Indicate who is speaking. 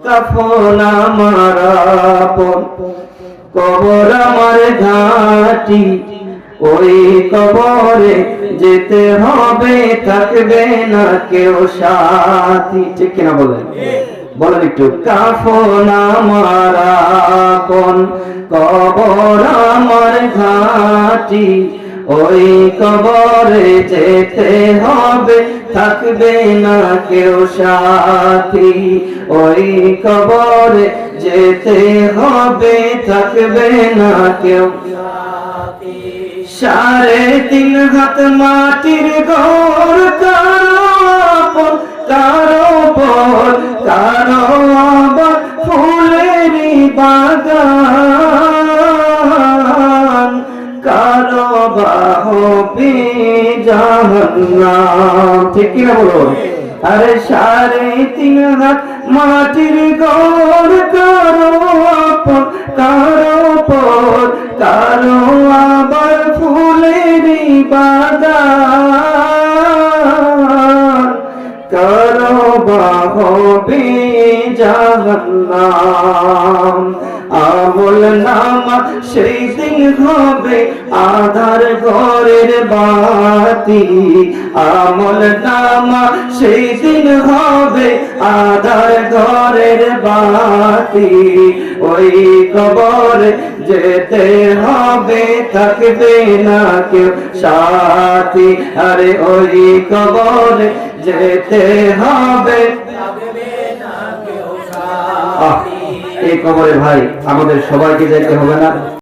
Speaker 1: কাফন আমার আপন, কবর আমার ঘাটি, ওই কবরে যেতে হবে, থাকবে না কেউ সাথী। ঠিক কিনা বলেন? বলেন একটু। কাফন আমার আপন, কবর আমার ঘাটি, ওই কবরে যেতে হবে, থাকবে না কেউ সাথী। ওই কবরে যেতে হবে, থাকবে না কেউ সাথী। 3.5 হাত মাটির ঘর, কারো আপন কারো পর, কারো আবার ফুলেরই বাগান, কারো বাহবে জাহান্নাম। ঠিক কিনা বলো? আরে 3.5 হাত মাটির ঘর, কারো আপন কারো পর, কারো আবার ফুলেরই বাগান, কারো বাহবে জাহান্নাম। আমল নামা সেই দিন হবে আধার ঘরের বাতি, আমল নামা সেই দিন হবে আধার ঘরের বাতি। ওই কবরে যেতে হবে, থাকবে না কেউ সাথী। আরে ওই কবরে যেতে হবে, থাকবে না কেউ সাথী। এই কবরে ভাই আমাদের সবাইকে যেতে হবে না?